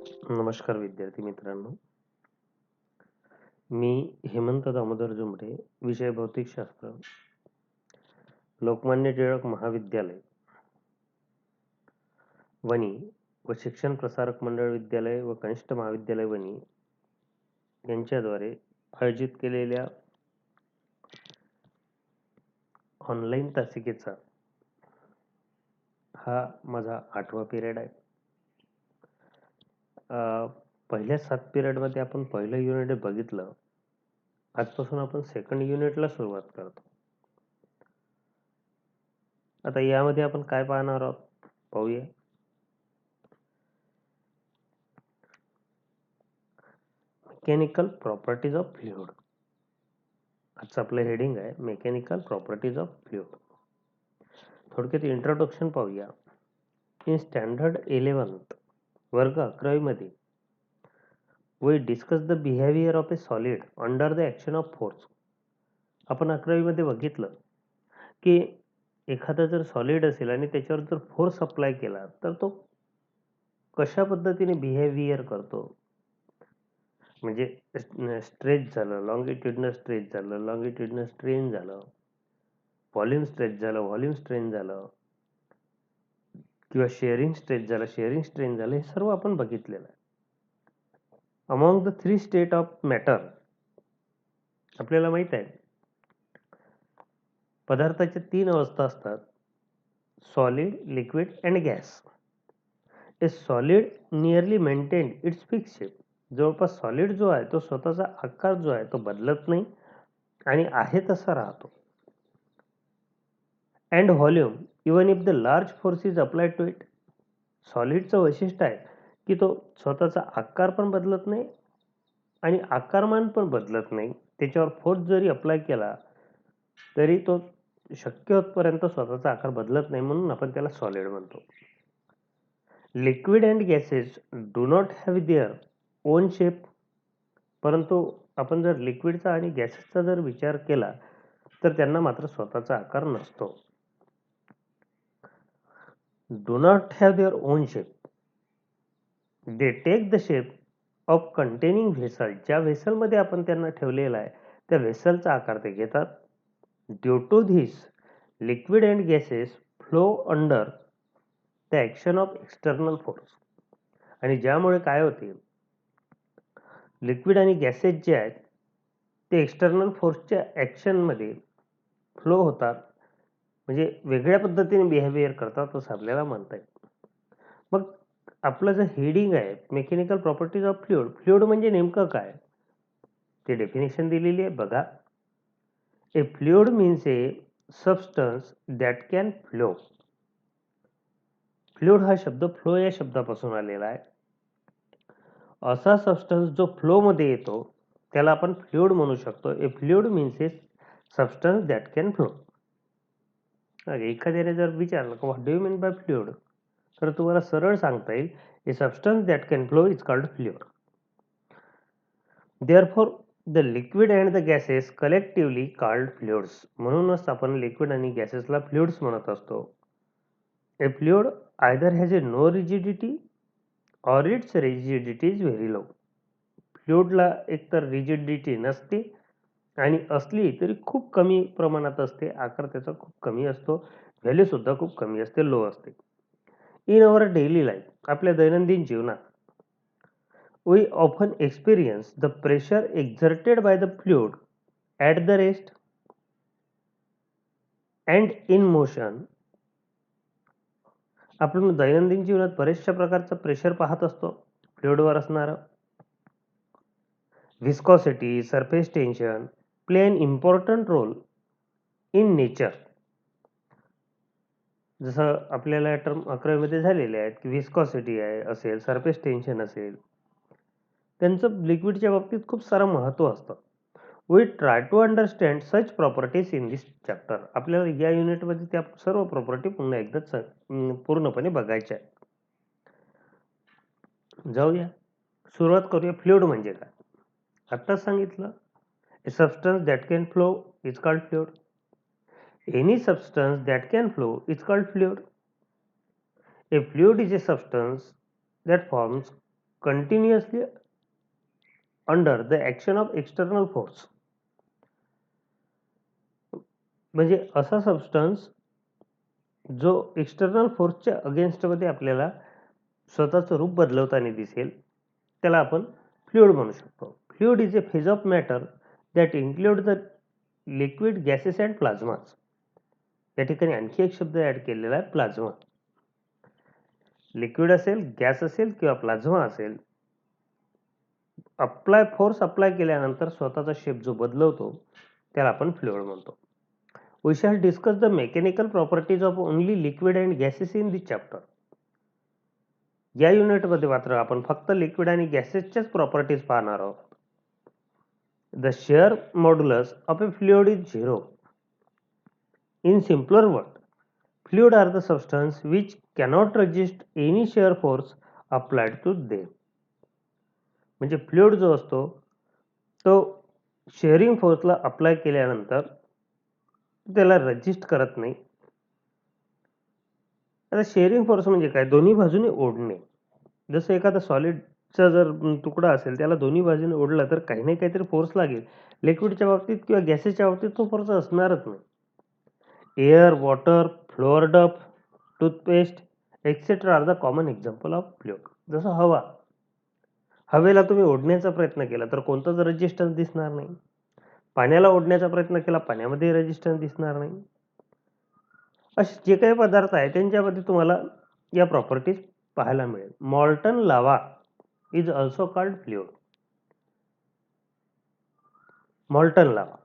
नमस्कार विद्यार्थी मित्रांनो. मी हेमंत दामोदर जुमरे, विषय भौतिकशास्त्र, लोकमान्य टिळक महाविद्यालय, वणी व शिक्षण प्रसारक मंडळ विद्यालय व कनिष्ठ महाविद्यालय वणी यांच्याद्वारे आयोजित केलेल्या ऑनलाईन तासिकेचा हा माझा 8वा पिरियड आहे. पहिल्या 7 पिरियडमध्ये आपण पहिलं युनिट बघितलं. आजपासून आपण सेकंड युनिटला सुरुवात करतो. आता यामध्ये आपण काय पाहणार आहोत पाहूया. Mechanical properties of fluid. आजचं आपलं हेडिंग आहे मेकॅनिकल प्रॉपर्टीज ऑफ फ्लुइड. थोडक्यात इंट्रोडक्शन पाहूया. इन स्टँडर्ड 11th वर्ग 11वी मध्ये we discuss the behaviour of a solid under the action of force. आपण 11वी मध्ये बघितलं की एखादा जर सॉलिड असेल आणि त्याच्यावर जर फोर्स अप्लाय केला तर तो कशा पद्धतीने बिहेवियर करतो. म्हणजे स्ट्रेच झालं, लॉंगिट्युडनल स्ट्रेच झालं, लॉंगिट्युडनल स्ट्रेन झालं, व्हॉल्यूम स्ट्रेच झालं, व्हॉल्यूम स्ट्रेन झालं किंवा शेअरिंग स्ट्रेच झालं, शेअरिंग स्ट्रेन झालं, हे सर्व आपण बघितलेलं आहे. Among the 3 state of matter आपल्याला माहित आहे पदार्थाच्या 3 अवस्था असतात. Solid, liquid and gas. A solid nearly maintained it's fix shape. जवळपास सॉलिड जो आहे तो स्वतःचा आकार जो आहे तो बदलत नाही आणि आहे तसा राहतो. And volume even if the large force is applied to it. सॉलिडचं वैशिष्ट्य आहे की तो स्वतःचा आकार पण बदलत नाही आणि आकारमान पण बदलत नाही. त्याच्यावर फोर्स जरी अप्लाय केला तरी तो शक्य होतपर्यंत स्वतःचा आकार बदलत नाही, म्हणून आपण त्याला सॉलिड म्हणतो. Liquid and gases do not have their own shape. परंतु आपण जर लिक्विडचा आणि गॅसेसचा जर विचार केला तर त्यांना मात्र स्वतःचा आकार नसतो. Do not have their own shape. They take the shape of containing vessel. ज्या व्हेसलमध्ये आपण त्यांना ठेवलेला आहे त्या व्हेसलचा आकार ते घेतात. Due to this liquid and gases flow under the action of external force. आणि ज्यामुळे काय होते, लिक्विड आणि गॅसेस जे आहेत ते एक्सटर्नल फोर्सच्या ऍक्शनमध्ये फ्लो होतात, म्हणजे वेगळ्या पद्धतीने बिहेवियर करतात असं आपल्याला म्हणता येईल. मग आपलं जे हेडिंग आहे mechanical properties of fluid. Fluid म्हणजे नेमकं काय ते डेफिनेशन दिलेली आहे बघा. A fluid means a substance that can flow. Fluid हा शब्द फ्लो या शब्दापासून आलेला आहे. असा सबस्टन्स जो फ्लो मध्ये येतो त्याला आपण फ्लुइड म्हणू शकतो. A fluid means a substance that can flow. एखाद्याने जर विचारलं what do you mean by fluid, तर तुम्हाला सरळ सांगता येईल a substance that can flow is called fluid. Therefore the liquid and the gases collectively called fluids. म्हणूनच आपण लिक्विड आणि गॅसेसला फ्लुइड्स म्हणत असतो. A fluid either has a no rigidity और its rigidity is very low. फ्लुइडला एकतर rigidity नसते आणि असली तरी खूप कमी प्रमाणात असते. आकार त्याचा खूप कमी असतो, व्हॅल्यू सुद्धा खूप कमी असते, लो असते. इन अवर डेली लाईफ, आपल्या दैनंदिन जीवनात we often experience the pressure exerted by the fluid at the rest and in motion. आपण दैनंदिन जीवनात बरेचशा प्रकारचं प्रेशर पाहत असतो फ्लुइडवर असणारं. Viscosity, surface tension play an important role in nature. जसं आपल्याला टर्म 11वी मध्ये झालेले आहेत की व्हिस्कॉसिटी आहे असेल, सरफेस टेन्शन असेल, त्यांचं लिक्विडच्या बाबतीत खूप सारं महत्त्व असतं. We try to understand such properties in this chapter. आपल्याला या युनिटमध्ये त्या सर्व प्रॉपर्टी पुन्हा एकदा पूर्णपणे बघायच्या आहेत. जाऊया, सुरुवात करूया. फ्लुइड म्हणजे काय आत्ताच सांगितलं. A substance that can flow is called fluid. Any substance that can flow is called fluid. A fluid is a substance that forms continuously under the action of external force. म्हणजे असा substance जो external फोर्सच्या अगेन्स्टमध्ये आपल्याला स्वतःचं रूप बदलवताना दिसेल, त्याला आपण फ्लुइड म्हणू शकतो. Fluid is a phase of matter that include the liquid gases and plasmas. या ठिकाणी आणखी एक शब्द ऍड केलेला आहे, प्लाझ्मा. लिक्विड असेल, गॅस असेल किंवा प्लाझ्मा असेल, फोर्स अप्लाय केल्यानंतर स्वतःचा शेप जो बदलवतो त्याला आपण फ्लुइड म्हणतो. We shall discuss the mechanical properties of only liquid and gases in this chapter. या युनिटमध्ये मात्र आपण फक्त लिक्विड आणि गॅसेसच्याच प्रॉपर्टीज पाहणार आहोत. The shear modulus of a fluid is 0. In simpler word, fluid are the substance which cannot resist any shear force applied to them. म्हणजे fluid जो असतो तो शेअरिंग फोर्सला अप्लाय केल्यानंतर त्याला रेजिस्ट करत नाही. आता शेअरिंग फोर्स म्हणजे काय? दोन्ही बाजूने ओढणे. जसं एखादा सॉलिडचा जर तुकडा असेल, त्याला दोन्ही बाजूने ओढला तर काही ना काहीतरी फोर्स लागेल. लिक्विडच्या बाबतीत किंवा गॅसेसच्या बाबतीत तो फोर्स असणारच नाही. Air, water, floor dust, toothpaste etcetera are the common example of fluid. जसं हवा, हवेला तुम्ही ओढण्याचा प्रयत्न केला तर कोणताच रेजिस्टन्स दिसणार नाही. पाण्याला ओढण्याचा प्रयत्न केला, पाण्यामध्ये रेजिस्टन्स दिसणार नाही. असे जे काही पदार्थ आहे त्यांच्यामध्ये तुम्हाला या प्रॉपर्टीज पाहायला मिळेल. मॉल्टन लावा इज ऑल्सो कॉल्ड फ्लुइड. मॉल्टन लावा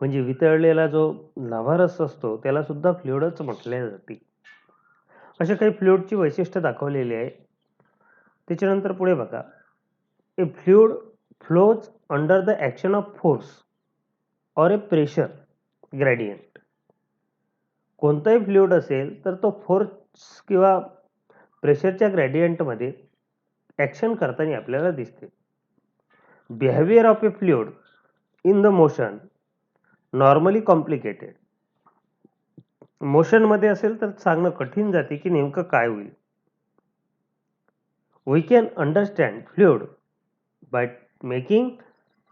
म्हणजे वितळलेला जो लाव्हा रस असतो त्याला सुद्धा फ्लुइडच म्हटले जाते. अशा काही फ्लुइडची वैशिष्ट्य दाखवलेली आहे. त्याच्यानंतर पुढे बघा, a fluid flows under the action of force or a pressure gradient. कोणताही फ्लुइड असेल तर तो फोर्स किंवा प्रेशरच्या ग्रेडियंटमध्ये ऍक्शन करताना आपल्याला दिसते. Behaviour of A fluid in the motion normally complicated. Motion मध्ये असेल तर सांगणं कठीण जाते की नेमकं काय होईल. We can understand fluid by making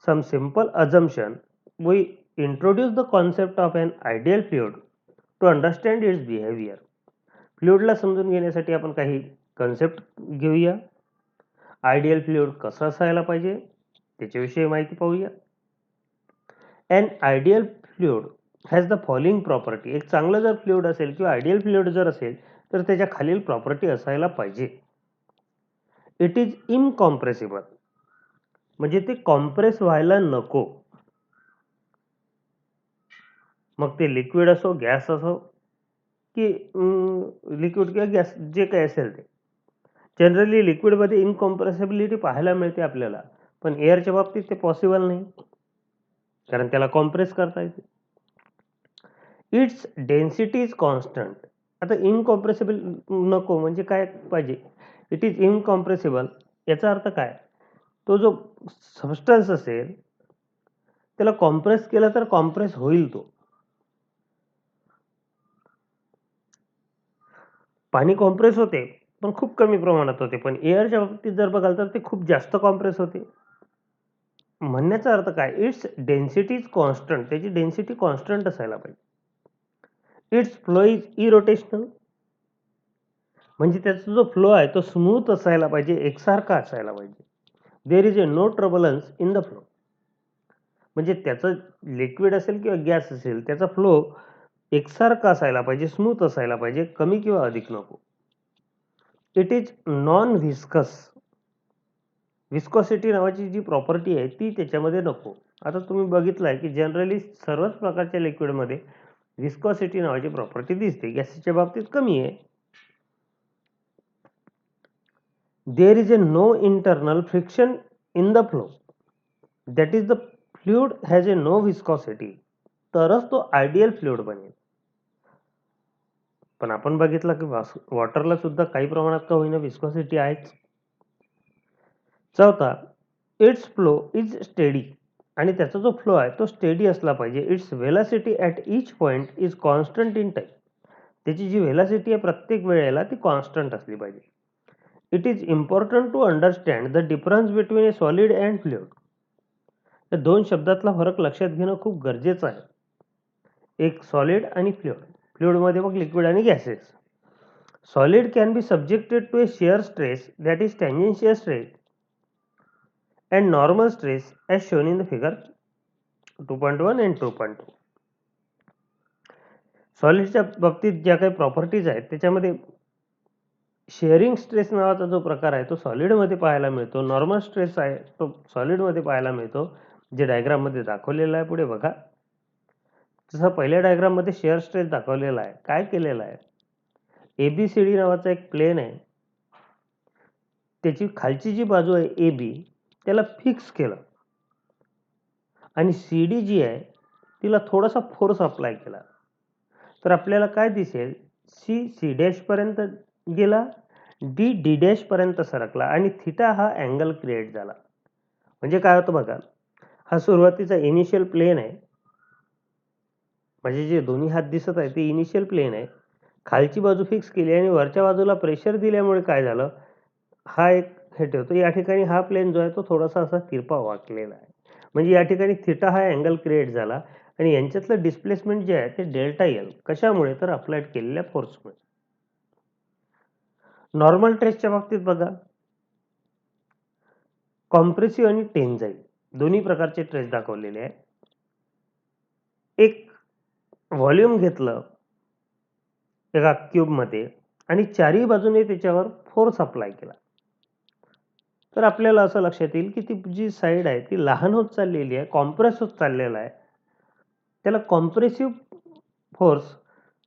some simple assumption. We introduce the concept of an ideal fluid to understand its behaviour. फ्लुइडला समजून घेण्यासाठी आपण काही कन्सेप्ट घेऊया. आयडियल फ्लुइड कसं असायला पाहिजे त्याच्याविषयी माहिती पाहूया. An ideal fluid has the following property. एक चांगलं जर फ्लुइड असेल किंवा आयडियल फ्लुइड जर असेल तर त्याच्या खालील प्रॉपर्टी असायला पाहिजे. इट इज इनकॉम्प्रेसिबल म्हणजे ते कॉम्प्रेस व्हायला नको. मग ते लिक्विड असो, गॅस असो की लिक्विड किंवा गॅस जे काही असेल ते. जनरली लिक्विडमध्ये इनकॉम्प्रेसिबिलिटी पाहायला मिळते आपल्याला, पण एअरच्या बाबतीत ते पॉसिबल नाही कारण त्याला कॉम्प्रेस करता येते. It's density is constant. आता इनकॉम्प्रेसिबल नको म्हणजे काय पाहिजे? इट इज इनकॉम्प्रेसिबल याचा अर्थ काय? तो जो सबस्टन्स असेल त्याला कॉम्प्रेस केलं तर कॉम्प्रेस होईल. तो पाणी कॉम्प्रेस होते पण खूप कमी प्रमाणात होते, पण एअरच्या बाबतीत जर बघाल तर ते खूप जास्त कॉम्प्रेस होते. म्हणण्याचा अर्थ काय? It's density is constant. त्याची डेन्सिटी कॉन्स्टंट असायला पाहिजे. इट्स फ्लो इज इरोटेशनल म्हणजे त्याचा जो फ्लो आहे तो स्मूथ असायला पाहिजे, एकसारखा असायला पाहिजे. There is a no turbulence in the flow म्हणजे त्याचं लिक्विड असेल किंवा गॅस असेल त्याचा फ्लो एकसारखा असायला पाहिजे, स्मूथ असायला पाहिजे, कमी किंवा अधिक नको. It is non viscous. Viscosity नावाची जी प्रॉपर्टी आहे ती त्याच्यामध्ये नको. आता तुम्ही बघितलंय की जनरली सर्वच प्रकारच्या लिक्विडमध्ये विस्कॉसिटी नावाची प्रॉपर्टी दिसते. गॅसच्या बाबतीत कमी आहे. There is a no internal friction in the flow that is the fluid has a no viscosity. तरच तो आयडियल फ्लुइड बनेल. पण आपण बघितलं की वॉटरला सुद्धा काही प्रमाणात का होईना विस्कॉसिटी आहेच. चौथा, इट्स फ्लो इज स्टेडी आणि त्याचा जो फ्लो आहे तो स्टेडी असला पाहिजे. It's velocity at each point is constant in time. त्याची जी व्हेलॉसिटी आहे प्रत्येक वेळेला ती कॉन्स्टंट असली पाहिजे. It is important to understand the difference between a solid and fluid. या दोन शब्दातला फरक लक्षात घेणं खूप गरजेचं आहे. एक सॉलिड आणि फ्लुइड. फ्लुइडमध्ये मग लिक्विड आणि gases. Solid can be subjected to a shear stress that is tangential stress and normal stress as shown in the figure 2.1 and 2.2. सॉलिडच्या बाबतीत ज्या काही प्रॉपर्टीज आहेत त्याच्यामध्ये शेअरिंग स्ट्रेस नावाचा जो प्रकार आहे तो सॉलिडमध्ये पाहायला मिळतो. नॉर्मल स्ट्रेस आहे तो सॉलिडमध्ये पाहायला मिळतो, जे डायग्राममध्ये दाखवलेलं आहे. पुढे बघा, जसं पहिल्या डायग्राममध्ये शेअर स्ट्रेस दाखवलेला आहे. काय केलेलं आहे, ABCD नावाचा एक प्लेन आहे, त्याची खालची जी बाजू आहे AB त्याला फिक्स केलं आणि CD जी आहे तिला थोडासा फोर्स अप्लाय केला. तर आपल्याला काय दिसेल, C पर्यंत गेला, D पर्यंत सरकला आणि थिटा हा अँगल क्रिएट झाला. म्हणजे काय होतं बघा, हा सुरुवातीचा इनिशियल प्लेन आहे, म्हणजे जे दोन्ही हात दिसत आहे ते इनिशियल प्लेन आहे. खालची बाजू फिक्स केली आणि वरच्या बाजूला प्रेशर दिल्यामुळे काय झालं, हा एक हे ठेवतो या ठिकाणी हा प्लेन जो आहे तो थोडासा असा तिरपा वाकलेला आहे. म्हणजे या ठिकाणी थिटा हा अँगल क्रिएट झाला आणि यांच्यातलं डिस्प्लेसमेंट जे आहे ते डेल्टा एल. कशामुळे, तर अप्लाइड केलेल्या फोर्समुळे. नॉर्मल ट्रेसच्या बाबतीत बघा, कॉम्प्रेसिव्ह आणि टेन्जाईल दोन्ही प्रकारचे ट्रेस दाखवलेले आहे. एक व्हॉल्यूम घेतलं एका क्यूबमध्ये आणि चारही बाजूने त्याच्यावर फोर्स अप्लाय केला, तर आपल्याला असं लक्षात येईल की ती जी साईड आहे ती लहान होत चाललेली आहे, कॉम्प्रेस होत चाललेला आहे. त्याला कॉम्प्रेसिव्ह फोर्स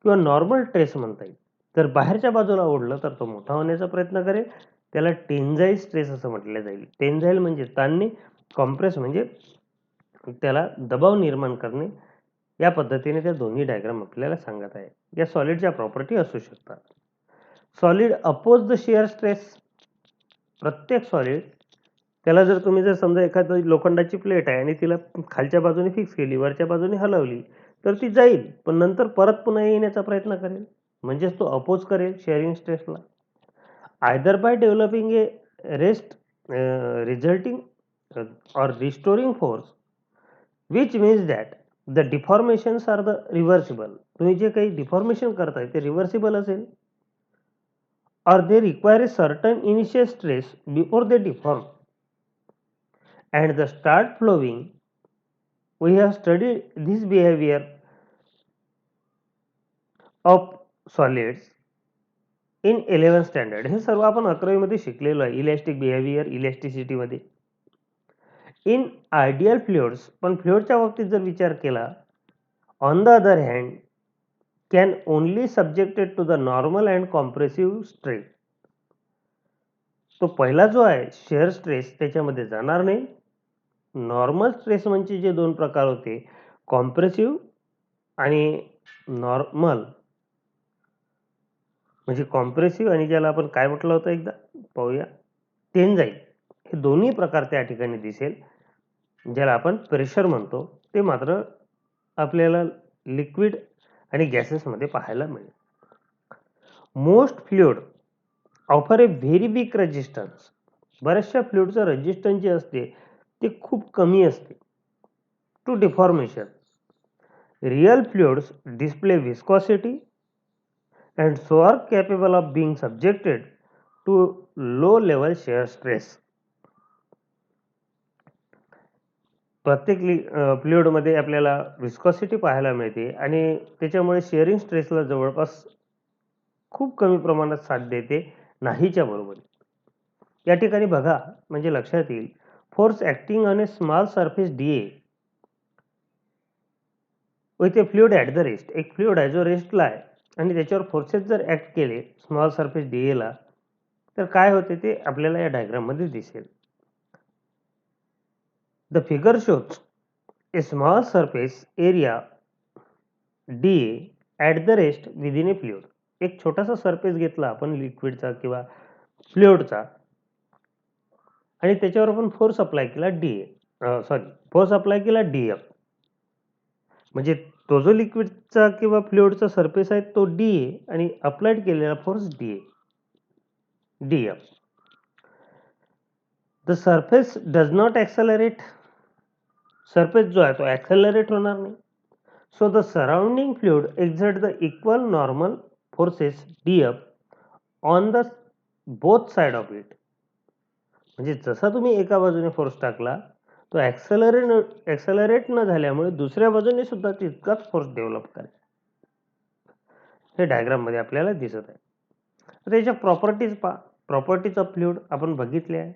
किंवा नॉर्मल ट्रेस म्हणता येईल. जर बाहेरच्या बाजूला ओढलं तर तो मोठा होण्याचा प्रयत्न करेल, त्याला टेन्जाईल स्ट्रेस असं म्हटलं जाईल. टेन्जाईल म्हणजे ताणणे, कॉम्प्रेस म्हणजे त्याला दबाव निर्माण करणे. या पद्धतीने त्या दोन्ही डायग्राम आपल्याला सांगत आहे. या सॉलिडच्या प्रॉपर्टी असू शकतात. Solid oppose the shear stress. प्रत्येक सॉलिड त्याला जर तुम्ही जर समजा एखादी लोखंडाची प्लेट आहे आणि तिला खालच्या बाजूने फिक्स केली, वरच्या बाजूने हलवली, तर ती जाईल, पण नंतर परत पुन्हा येण्याचा प्रयत्न करेल. म्हणजेच तो अपोज करेल शेअरिंग स्ट्रेसला. Either by developing a rest resulting or restoring force, which means that the deformations are the reversible. तुम्ही जे काही डिफॉर्मेशन करताय ते रिव्हर्सिबल असेल, or they require a certain initial stress before they deform and the start flowing. We have studied this behavior of solids in 11th standard. हे सर्व आपण 11वी मध्ये शिकलेलो आहे. इलॅस्टिक बिहेवियर, इलॅस्टिसिटी मध्ये. इन आयडियल फ्लुइड्स, पण फ्लुइडच्या बाबतीत जर विचार केला, on the other hand can only subjected to the normal and compressive stress. तो पहिला जो आहे शेअर स्ट्रेस त्याच्यामध्ये जाणार नाही. नॉर्मल स्ट्रेस म्हणजे जे दोन प्रकार होते, कॉम्प्रेसिव्ह आणि नॉर्मल, म्हणजे कॉम्प्रेसिव्ह आणि ज्याला आपण काय म्हटलं होतं एकदा पाहूया, टेन्जाईल. हे दोन्ही प्रकार त्या ठिकाणी दिसेल. ज्याला आपण प्रेशर म्हणतो ते मात्र आपल्याला लिक्विड आणि गॅसेसमध्ये पाहायला मिळेल. Most fluid offer a very weak resistance. बऱ्याचशा फ्लुइडचं रेजिस्टन्स जे असते ते खूप कमी असते to deformation. Real fluids display viscosity and so are capable of being subjected to low level shear stress. प्रत्येक फ्लुइडमध्ये आपल्याला विस्कॉसिटी पाहायला मिळते आणि त्याच्यामुळे शेअरिंग स्ट्रेसला जवळपास खूप कमी प्रमाणात साथ देते, नाहीच्या बरोबर. या ठिकाणी बघा, म्हणजे लक्षात येईल, force acting on a small surface DA with A fluid at the rest. एक फ्लुइड आहे जो रेस्टला आहे आणि त्याच्यावर फोर्सेस जर ऍक्ट केले स्मॉल सरफेस DA ला, तर काय होते ते आपल्याला या डायग्राम मध्ये दिसेल. The figure shows A small surface area DA at the rest within A fluid. एक छोटासा सरफेस घेतला आपण लिक्विडचा किंवा फ्लुइडचा आणि त्याच्यावर आपण फोर्स अप्लाय केला फोर्स अप्लाय केला DF. म्हणजे तो जो लिक्विडचा किंवा फ्लुइडचा सरफेस आहे तो DA आणि अप्लाइड केलेला force DF. The surface does not accelerate. Surface जो आहे तो ॲक्सेलरेट होणार नाही. So the surrounding fluid exert the equal normal forces dF on the both side of it. म्हणजे जसा तुम्ही एका बाजूने फोर्स टाकला तो ॲक्सेलरेट न झाल्यामुळे दुसऱ्या बाजूने सुद्धा तितकाच फोर्स डेव्हलप करेल. हे डायग्राममध्ये आपल्याला दिसत आहे. आता याच्या प्रॉपर्टीज पहा. प्रॉपर्टीज ऑफ फ्लुइड आपण बघितले आहे.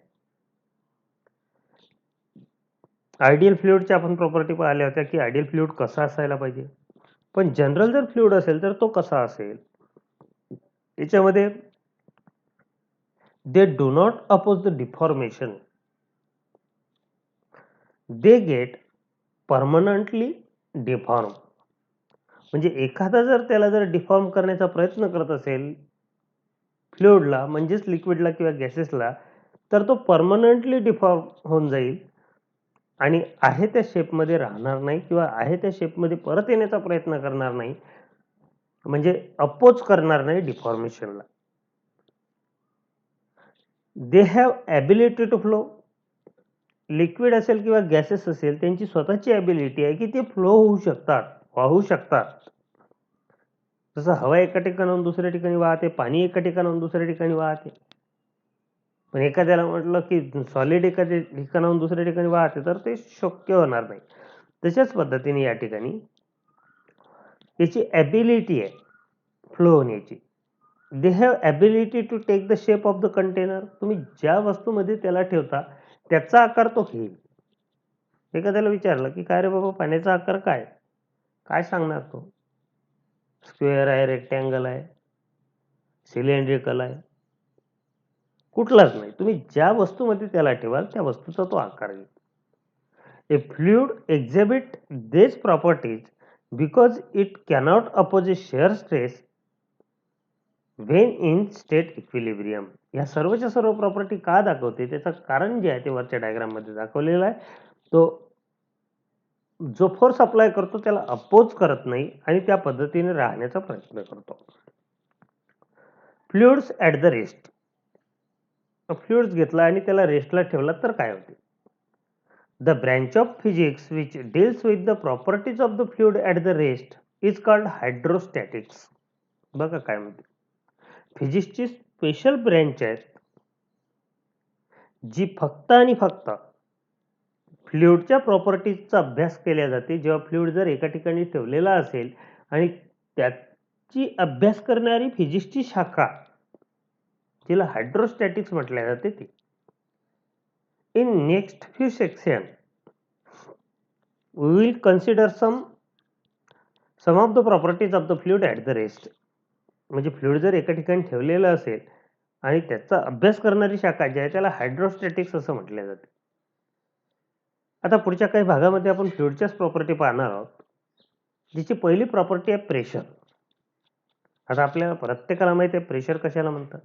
आयडियल फ्लुइडच्या आपण प्रॉपर्टी पाहिल्या होत्या की आयडियल फ्लुइड कसा असायला पाहिजे. पण जनरल जर फ्लुइड असेल तर तो कसा असेल. याच्यामध्ये they do not oppose the deformation. They get permanently deform. म्हणजे एखादा त्याला जर डिफॉर्म करण्याचा प्रयत्न करत असेल फ्लुइडला म्हणजेच लिक्विडला किंवा गॅसेसला, तर तो परमनंटली डिफॉर्म होऊन जाईल आणि आहे त्या शेपमध्ये राहणार नाही किंवा आहे त्या शेपमध्ये परत येण्याचा प्रयत्न करणार नाही, म्हणजे अपोज करणार नाही डिफॉर्मेशनला. They have ability to flow. Liquid असेल किंवा गॅसेस असेल त्यांची स्वतःची ॲबिलिटी आहे की ते फ्लो होऊ शकतात, वाहू शकतात. जसं हवा एका ठिकाणाहून दुसऱ्या ठिकाणी वाहते, पाणी एका ठिकाणाहून दुसऱ्या ठिकाणी वाहते. पण एखाद्याला म्हटलं की सॉलिड एका ठिकाणाहून दुसऱ्या ठिकाणी वाहते तर ते शक्य होणार नाही. तशाच पद्धतीने या ठिकाणी याची ॲबिलिटी आहे फ्लो होण्याची. They have ability to take the shape of the container. तुम्ही ज्या वस्तूमध्ये त्याला ठेवता त्याचा आकार तो घेईल. एखाद्याला विचारलं की काय रे बाबा पाण्याचा आकार काय, काय सांगणार तो. स्क्वेअर आहे, रेक्टँगल आहे, सिलेंड्रिकल आहे, कुठलाच नाही. तुम्ही ज्या वस्तूमध्ये त्याला ठेवाल त्या वस्तूचा तो आकार घेईल. A fluid exhibit these properties because it cannot oppose a shear stress when in state equilibrium. या सर्वच्या सर्व प्रॉपर्टी का दाखवते त्याचं कारण जे आहे ते वरच्या डायग्राम मध्ये दाखवलेलं आहे. तो जो फोर्स अप्लाय करतो त्याला अपोज करत नाही आणि त्या पद्धतीने राहण्याचा प्रयत्न करतो. Fluids at the rest. Fluids घेतला आणि त्याला रेस्टला ठेवला तर काय होते. The branch of physics which deals with the properties of the fluid at the rest is called hydrostatics. बघा काय म्हणते. फिजिक्सची स्पेशल ब्रँच आहे जी फक्त आणि फक्त फ्लुइडच्या प्रॉपर्टीजचा अभ्यास केला जाते. जेव्हा फ्लुइड जर एका ठिकाणी ठेवलेला असेल आणि त्याची अभ्यास करणारी फिजिक्सची शाखा जिला हायड्रोस्टॅटिक्स म्हटले जाते ती. In next few section we will consider some of the properties of the fluid at the rest. म्हणजे फ्लुइड जर एका ठिकाणी ठेवलेलं असेल आणि त्याचा अभ्यास करणारी शाखा जी आहे त्याला हायड्रोस्टॅटिक्स असं म्हटले जाते. आता पुढच्या काही भागामध्ये आपण फ्लुइडच्याच प्रॉपर्टी पाहणार आहोत. जिची पहिली प्रॉपर्टी आहे प्रेशर. आता आपल्याला प्रत्येकाला माहिती आहे प्रेशर कशाला म्हणतात.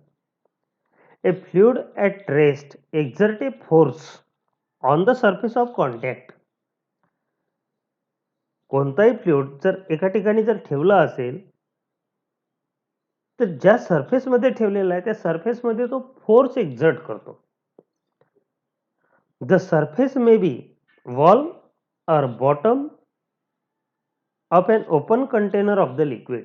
A fluid at rest exert a force on the surface of contact. कोणताही फ्लुइड जर एका ठिकाणी जर ठेवला असेल तर ज्या सरफेसमध्ये ठेवलेला आहे त्या सरफेसमध्ये तो फोर्स एक्झर्ट करतो. The surface may be wall और bottom of an open container of the liquid.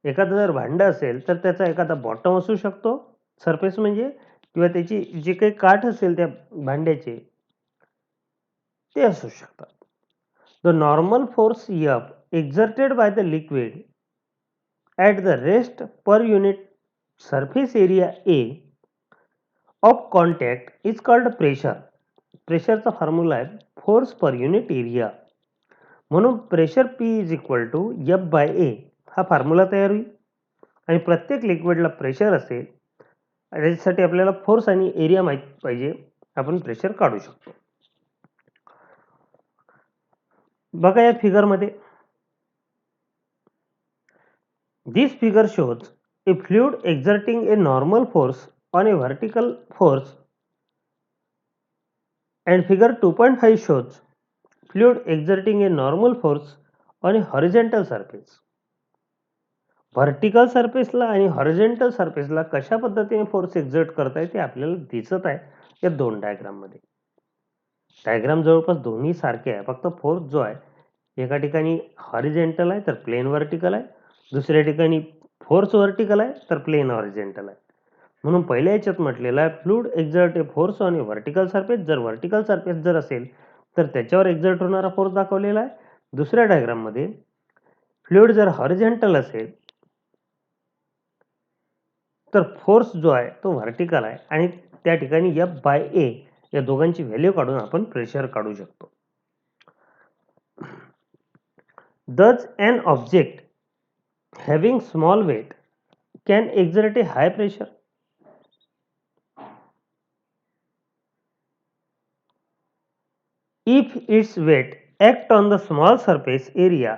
एखादं जर भांडं असेल तर त्याचा एखादा बॉटम असू शकतो सरफेस म्हणजे, किंवा त्याची जे काही काठ असेल त्या भांड्याचे ते असू शकतात. The normal force F exerted by the liquid at the rest per unit surface area A of contact is called pressure. प्रेशरचा फॉर्म्युला आहे फोर्स पर युनिट एरिया. म्हणून pressure P is equal to F by A हा formula तयार होईल. आणि प्रत्येक लिक्विडला pressure असेल त्याच्यासाठी आपल्याला फोर्स आणि एरिया माहित पाहिजे, आपण प्रेशर काढू शकतो. बघा या फिगरमध्ये. This figure shows a fluid exerting a normal force on a vertical force, and figure 2.5 shows fluid exerting a normal force on a horizontal surface. Vertical सरफेसला आणि हॉरिझॉन्टल सरफेसला कशा पद्धतीने फोर्स एक्झर्ट करताय ते आपल्याला दिसत आहे. या दोन डायग्राम मध्ये. डायग्राम जवळपास दोन्ही सारखे आहे, फक्त फोर्स जो आहे एका ठिकाणी हॉरिझॉन्टल आहे तर प्लेन व्हर्टिकल आहे, दुसऱ्या ठिकाणी फोर्स व्हर्टिकल आहे तर प्लेन हॉरिझॉन्टल आहे. म्हणून पहिल्या याच्यात म्हटलेलं आहे fluid exert a force on a vertical surface. जर व्हर्टिकल सरफेस जर असेल तर त्याच्यावर एक्झर्ट होणारा फोर्स दाखवलेला आहे. दुसऱ्या डायग्राम मध्ये फ्लुइड जर हॉरिझॉन्टल असेल तर फोर्स जो आहे तो व्हर्टिकल आहे आणि त्या ठिकाणी F/A या दोघांची व्हॅल्यू काढून आपण प्रेशर काढू शकतो. Thus an object having small weight can exert a high pressure if its weight act on the small surface area.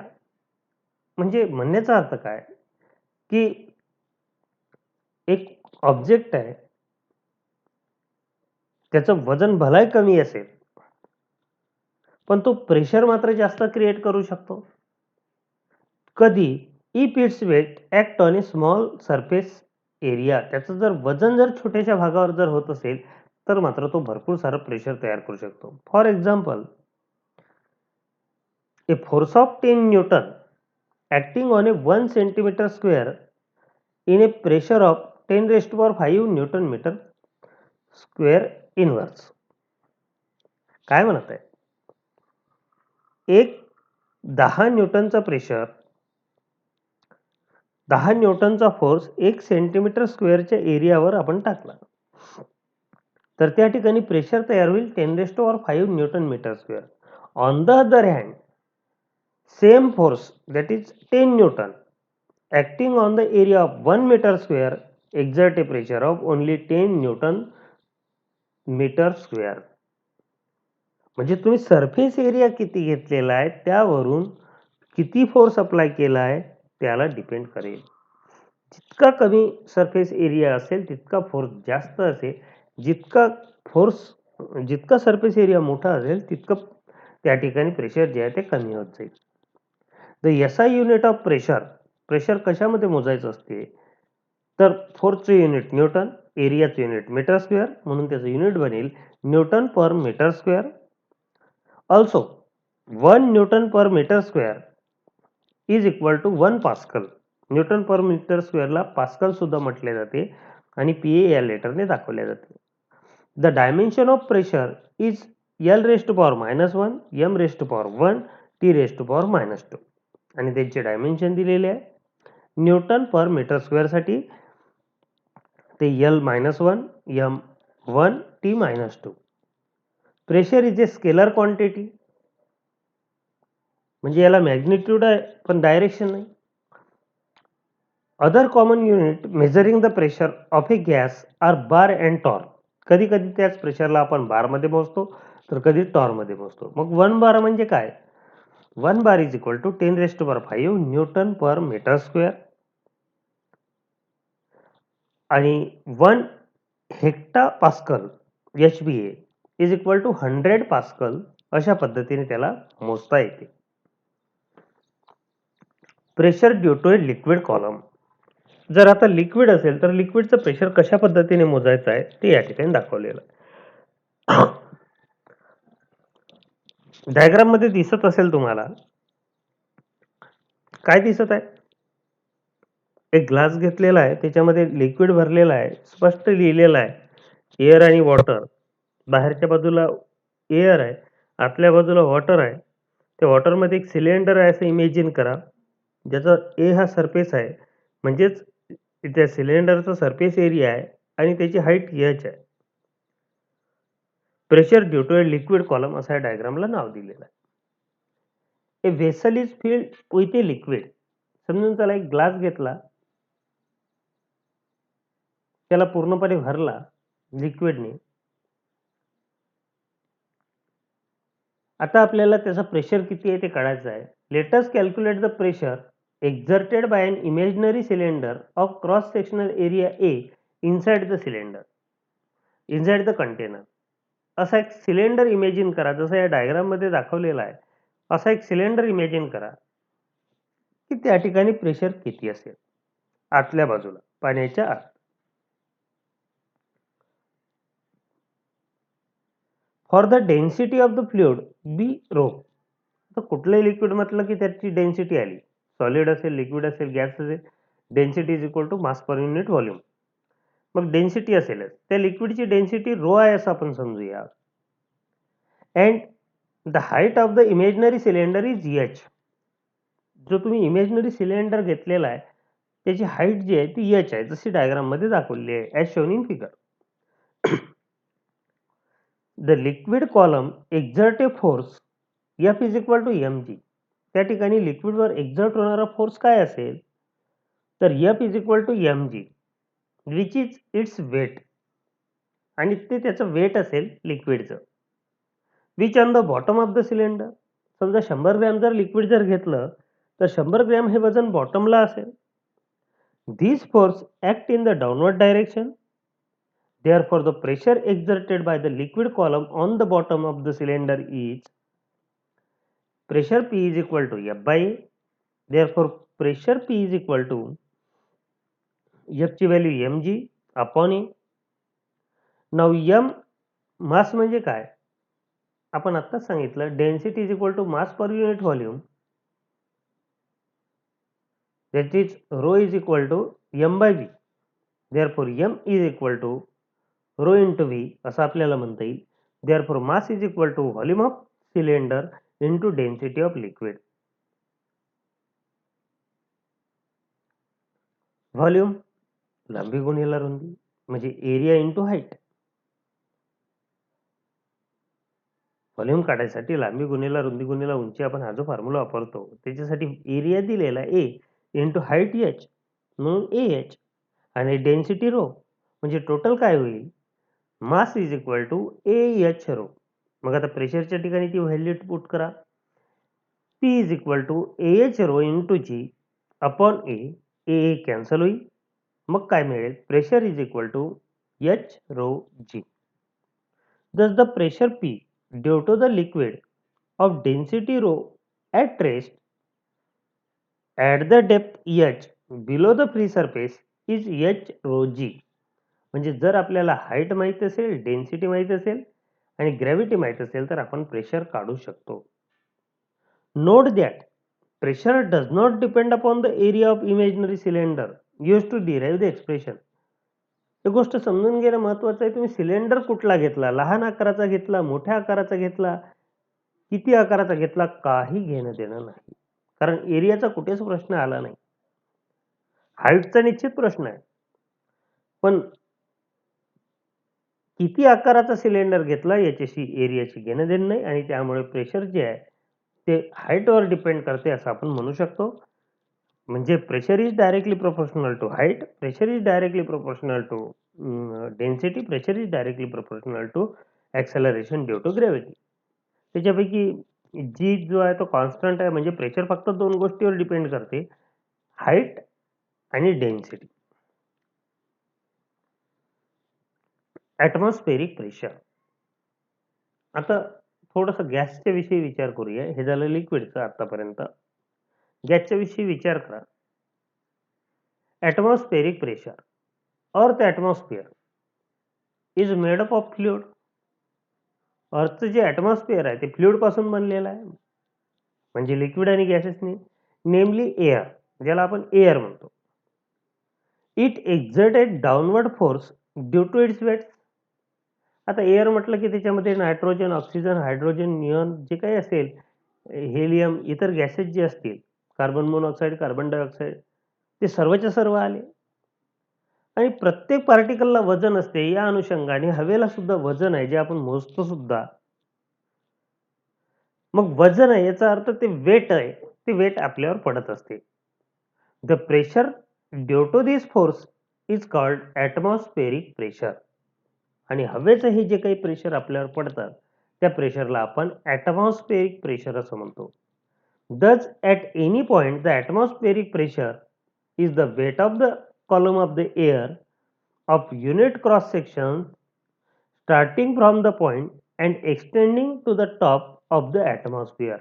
म्हणजे म्हणण्याचा अर्थ काय की एक ऑब्जेक्ट आहे, त्याचं वजन भलाही कमी असेल पण तो प्रेशर मात्र जास्त क्रिएट करू शकतो. कधी? If it's weight act on a small surface area. त्याचं जर वजन जर छोट्याशा भागावर जर होत असेल तर मात्र तो भरपूर सारं प्रेशर तयार करू शकतो. For example, a force of 10 Newton acting on a 1 centimeter square in a pressure of 10 raised to power 5 newton metre square inverse. काय म्हणत आहे? एक 10 न्यूटनचा प्रेशर, 10 न्यूटनचा फोर्स 1 सेंटीमीटर स्क्वेअरच्या एरियावर आपण टाकला तर त्या ठिकाणी प्रेशर तयार होईल 10 raised to power 5 newton metre square. On the other hand, same force that is 10 Newton acting on the area of 1 meter square exert a pressure of only 10 Newton metre square. म्हणजे तुम्ही surface area किती घेतलेला आहे त्यावरून किती force apply केला आहे त्याला डिपेंड करेल. जितका कमी सरफेस एरिया असेल तितका फोर्स जास्त असेल, जितका सरफेस एरिया मोठा असेल तितकं त्या ठिकाणी प्रेशर जे आहे ते कमी होत जाईल. The SI unit of pressure, pressure कशामध्ये मोजायचं असते तर फोर्सचं युनिट न्यूटन, एरियाचं युनिट मीटर स्क्वेअर, म्हणून त्याचं युनिट बनेल newton per metre square. Also 1 newton per metre square is equal to 1 pascal. Newton per metre स्क्वेअरला पास्कल सुद्धा म्हटले जाते आणि PA या लेटरने दाखवले जाते. The dimension of pressure is L raised to power -1, M raised to power 1, T raised to power -2 आणि त्यांचे डायमेन्शन दिलेले आहे. न्यूटन पर मीटर स्क्वेअर साठी ते L-1, M-1, T-2. Pressure is a scalar quantity, म्हणजे याला मॅग्निट्यूड आहे पण डायरेक्शन नाही. Other common unit measuring the pressure of a gas are bar and torr. कधी कधी त्याच प्रेशरला आपण बारमध्ये मोजतो तर कधी टॉरमध्ये मोजतो. मग 1 बार म्हणजे काय? 1 bar is equal to 10 raised to power 5 newton per metre square आणि 1 hecto pascal HPA is equal to 100 pascal. अशा पद्धतीने त्याला मोजता येते. Pressure due to a liquid column. जर आता लिक्विड असेल तर लिक्विडचं प्रेशर कशा पद्धतीने मोजायचं आहे ते या ठिकाणी दाखवलेलं आहे. डायग्राम मध्ये दिसत असेल तुम्हाला, काय दिसत आहे? एक ग्लास घेतलेला आहे, त्याच्यामध्ये लिक्विड भरलेला आहे, स्पष्ट लिहिलेलं आहे एअर आणि वॉटर. बाहेरच्या बाजूला एअर आहे, आतल्या बाजूला वॉटर आहे. त्या वॉटरमध्ये एक सिलेंडर आहे असं इमेजिन करा, ज्याचा ए हा सरफेस आहे, म्हणजेच त्या सिलेंडरचा सरफेस एरिया आहे आणि त्याची हाईट h आहे. Pressure due to a liquid column असं या डायग्रामला नाव दिलेलं आहे. A vessel is filled with a liquid. समजून चला एक ग्लास घेतला, त्याला पूर्णपणे भरला लिक्विडने. आता आपल्याला त्याचा प्रेशर किती आहे ते काढायचं आहे. Let us calculate the pressure exerted by an imaginary cylinder of cross sectional area A inside the cylinder, inside the container. असा एक सिलेंडर इमेजिन करा, जसं या डायग्राम मध्ये दाखवलेला आहे. असा एक सिलेंडर इमेजिन करा की त्या ठिकाणी प्रेशर किती असेल आतल्या बाजूला पाण्याच्या आत. For the density of the fluid be rho. तर कुठलंही लिक्विड म्हटलं की त्याची डेन्सिटी आली. सॉलिड असेल, लिक्विड असेल, गॅस असेल, density is equal to mass per unit volume. मग डेन्सिटी असेलच. त्या लिक्विडची डेन्सिटी रो आहे असं आपण समजूया. And the height of the imaginary cylinder is H. जो तुम्ही इमेजनरी सिलेंडर घेतलेला आहे त्याची हाईट जी आहे ती एच आहे, जशी डायग्राम मध्ये दाखवली आहे, as shown in figure. The liquid column exert a force F is equal to M G. त्या ठिकाणी लिक्विडवर एक्झर्ट होणारा फोर्स काय असेल, तर F is equal to M G which is its weight. आणि ते त्याचं वेट असेल लिक्विडचं. Which on the bottom of the cylinder. समजा 100 ग्रॅम जर लिक्विड जर घेतलं तर 100 ग्रॅम हे वजन बॉटमला असेल. These force act in the downward direction. Therefore, the pressure exerted by the liquid column on the bottom of the cylinder is pressure P is equal to F by A. Therefore, pressure P is equal to F ची value mg upon A. Now m mass म्हणजे काय, आपण आत्ताच सांगितलं, density is equal to mass per unit volume. that is rho is equal to m by v. Therefore, m is equal to rho into v असं आपल्याला म्हणता येईल. Therefore, mass is equal to volume of cylinder into density of liquid. Volume लांबी गुणिले रुंदी म्हणजे area into height. Volume काढायसाठी लांबी गुणिले रुंदी गुणिले उंची आपण हा जो फॉर्म्युला वापरतो त्याच्यासाठी एरिया दिलेला ए इंटू हाईट एच म्हणून ए एच आणि डेन्सिटी रो म्हणजे टोटल काय होईल, mass is equal to A H rho. मग आता प्रेशरच्या ठिकाणी ती व्हॅल्यू पुट करा. P is equal to A H rho into G upon A cancel होईल. मग काय मिळेल, pressure is equal to H rho G. Thus the pressure P due to the liquid of density rho at rest at the depth h below the free surface is h rho g. म्हणजे जर आपल्याला height माहित असेल, density माहित असेल आणि gravity माहित असेल तर आपण प्रेशर काढू शकतो. Note that pressure does not depend upon the area of imaginary cylinder used to derive the expression. ही गोष्ट समजून घेणं महत्वाचं आहे. तुम्ही सिलेंडर कुठला घेतला, लहान आकाराचा घेतला, मोठ्या आकाराचा घेतला, किती आकाराचा घेतला, काही घेणं देणं नाही. कारण एरियाचा कुठेच प्रश्न आला नाही. हाईटचा निश्चित प्रश्न आहे, पण किती आकाराचा सिलेंडर घेतला याच्याशी एरियाशी घेणं देणं नाही. आणि त्यामुळे प्रेशर जे आहे ते हाईटवर डिपेंड करते असं आपण म्हणू शकतो. म्हणजे pressure is directly proportional to height, pressure is directly proportional to density, pressure is directly proportional to acceleration due to gravity. त्याच्यापैकी जी जो आहे तो कॉन्स्टंट आहे, म्हणजे प्रेशर फक्त दोन गोष्टीवर डिपेंड करते, हाईट आणि डेन्सिटी. Atmospheric pressure. आता थोडंसं गॅसच्या विषयी विचार करूया. हे झालं लिक्विडचं आतापर्यंत. गॅसच्या विषयी विचार करा. Atmospheric pressure. Earth atmosphere is made up of fluid. अर्थचं जे ॲटमॉस्फिअर आहे ते फ्लुइड पासून बनलेलं आहे, म्हणजे लिक्विड आणि गॅसेसनी, नेमली एअर, ज्याला आपण एअर म्हणतो. It exerted downward force due to its weight. आता एअर म्हटलं की त्याच्यामध्ये नायट्रोजन, ऑक्सिजन, हायड्रोजन, निऑन जे काही असेल, हेलियम, इतर गॅसेस जे असतील, कार्बन मोनॉक्साईड, कार्बन डायऑक्साईड, ते सर्वच्या सर्व आले. आणि प्रत्येक पार्टिकलला वजन असते. या अनुषंगाने हवेला सुद्धा वजन आहे, जे आपण मोजतो सुद्धा. मग वजन आहे याचा अर्थ ते वेट आहे, ते वेट आपल्यावर पडत असते. The pressure due to this force is called atmospheric pressure. आणि हवेचं हे जे काही प्रेशर आपल्यावर पडतात त्या प्रेशरला आपण ॲटमॉस्फेरिक प्रेशर असं म्हणतो. Thus, at any point, the atmospheric pressure is the weight of the column of the air of unit cross section starting from the point and extending to the top of the atmosphere.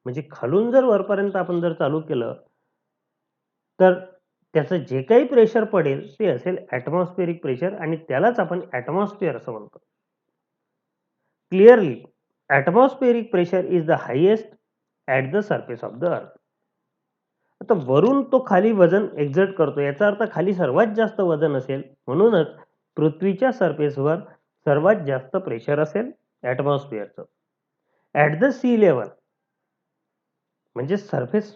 म्हणजे खालून जर वरपर्यंत आपण जर चालू केलं तर त्याचं जे काही प्रेशर पडेल ते असेल ॲटमॉस्फेरिक प्रेशर आणि त्यालाच आपण ॲटमॉस्फिअर असं म्हणतो. Clearly, atmospheric pressure is the highest at the surface of the earth. आता वरून तो खाली वजन एक्झर्ट करतो याचा अर्थ खाली सर्वात जास्त वजन असेल म्हणूनच पृथ्वीच्या सरफेसवर सर्वात जास्त प्रेशर असेल ॲटमॉस्फिअरचं. ॲट द सी लेव्हल म्हणजे सरफेस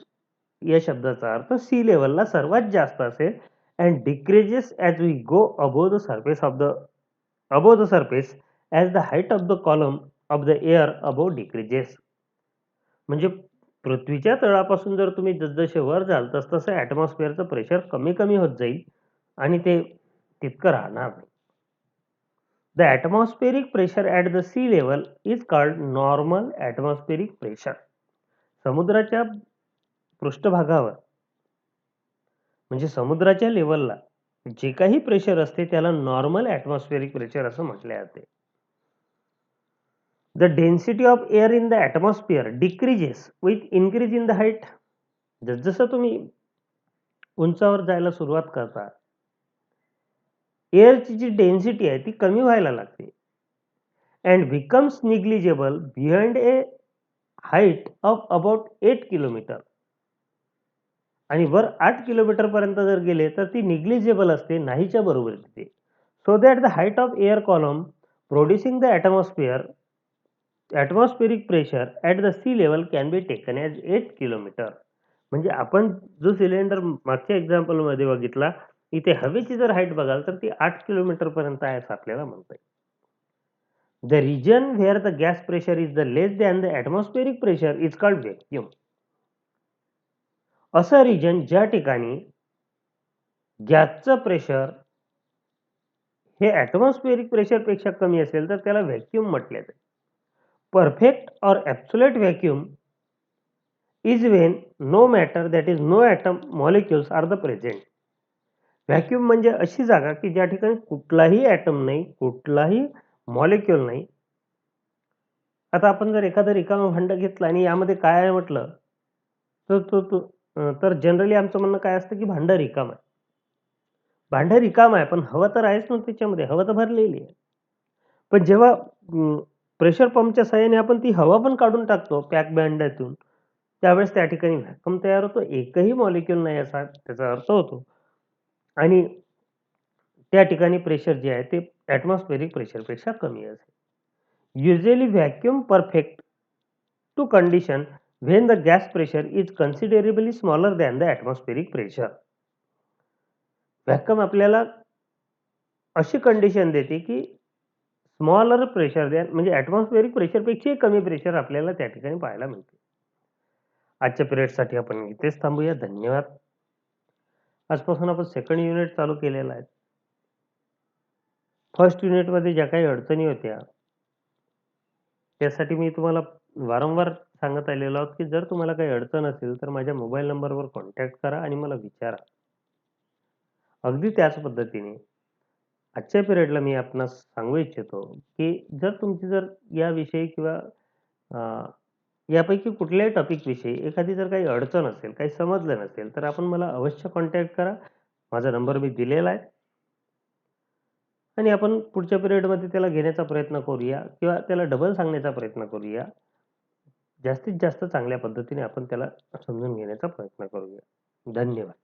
या शब्दाचा अर्थ सी लेव्हलला सर्वात जास्त असेल and decreases as we go above the surface as the height of the column of the air above decreases. म्हणजे पृथ्वीच्या तळापासून जर तुम्ही जसजसे वर जाल तसतसं ॲटमॉस्फिअरचं प्रेशर कमी-कमी होत जाईल आणि ते तितकं राहणार नाही. The atmospheric pressure at the sea level is called normal atmospheric pressure. समुद्राच्या पृष्ठभागावर म्हणजे समुद्राच्या लेव्हलला जे काही प्रेशर असते त्याला नॉर्मल ॲटमॉस्फेरिक प्रेशर असं म्हटले जाते. The density of air in the atmosphere decreases with increase in the height. जसजसं तुम्ही उंचावर जायला सुरुवात करता एअरची जी डेन्सिटी आहे ती कमी व्हायला लागते and becomes negligible behind a height of about 8 kilometre. आणि वर 8 किलोमीटर पर्यंत जर गेले तर ती निग्लिजेबल असते, नाहीच्या बरोबरीची. So that the height of air column producing the atmospheric pressure at the sea level can be taken as 8 kilometre. म्हणजे आपण जो सिलेंडर मागच्या एक्झाम्पलमध्ये बघितला, इथे हवेची जर हाईट बघाल तर ती 8 किलोमीटर पर्यंत आहे असं आपल्याला म्हणता येईल. The region where the gas pressure is the less than the atmospheric pressure is called vacuum. असं रिजन ज्या ठिकाणी गॅसचं प्रेशर हे ॲटमॉस्फेरिक प्रेशरपेक्षा कमी असेल तर त्याला व्हॅक्यूम म्हटले जाते. Perfect or absolute vacuum is when no matter that is no atom molecules are the present. Vacuum म्हणजे अशी जागा की ज्या ठिकाणी कुठलाही ॲटम नाही, कुठलाही मॉलिक्यूल नाही. आता आपण जर एखादं रिकामं भांड घेतलं आणि यामध्ये काय आहे म्हटलं तर तर जनरली आमचं म्हणणं काय असतं की भांड रिकामं आहे. भांड रिकामं आहे पण हवा तर आहेच ना त्याच्यामध्ये, हवा तर भरलेली आहे. पण जेव्हा प्रेशर पंपच्या साहाय्याने आपण ती हवा पण काढून टाकतो पॅक भांड्यातून, त्यावेळेस त्या ठिकाणी व्हॅक्यूम तयार होतो. एकही मॉलिक्यूल नाही असा त्याचा अर्थ होतो. आणि त्या ठिकाणी प्रेशर जे आहे ते ॲटमॉस्फेरिक प्रेशरपेक्षा कमी असेल. Usually vacuum perfect to condition when the gas pressure is considerably smaller than the atmospheric pressure. Vacuum आपल्याला अशी कंडिशन देते की स्मॉलर प्रेशर द्या म्हणजे ॲटमॉस्फेरिक प्रेशरपेक्षाही कमी प्रेशर आपल्याला त्या ठिकाणी पाहायला मिळते. आजच्या पिरियडसाठी आपण इथेच थांबूया. धन्यवाद. आजपासून आपण सेकंड युनिट चालू केलेला आहे. फर्स्ट युनिटमध्ये ज्या काही अडचणी होत्या त्यासाठी मी तुम्हाला वारंवार सांगत आलेलो आहोत की जर तुम्हाला काही अडचण असेल तर माझ्या मोबाईल नंबरवर कॉन्टॅक्ट करा आणि मला विचारा. अगदी त्याच पद्धतीने आजच्या पिरियडला मी आपणास सांगू इच्छितो की जर याविषयी किंवा यापैकी कुठल्याही टॉपिक विषयी एखादी जर काही अडचण असेल, काही समजलं नसेल तर आपण मला अवश्य कॉन्टॅक्ट करा. माझा नंबर मी दिलेला आहे. आणि आपण पुढच्या पिरियडमध्ये त्याला घेण्याचा प्रयत्न करूया किंवा त्याला डबल सांगण्याचा प्रयत्न करूया. जास्तीत जास्त चांगल्या पद्धतीने आपण त्याला समजून घेण्याचा प्रयत्न करूया. धन्यवाद.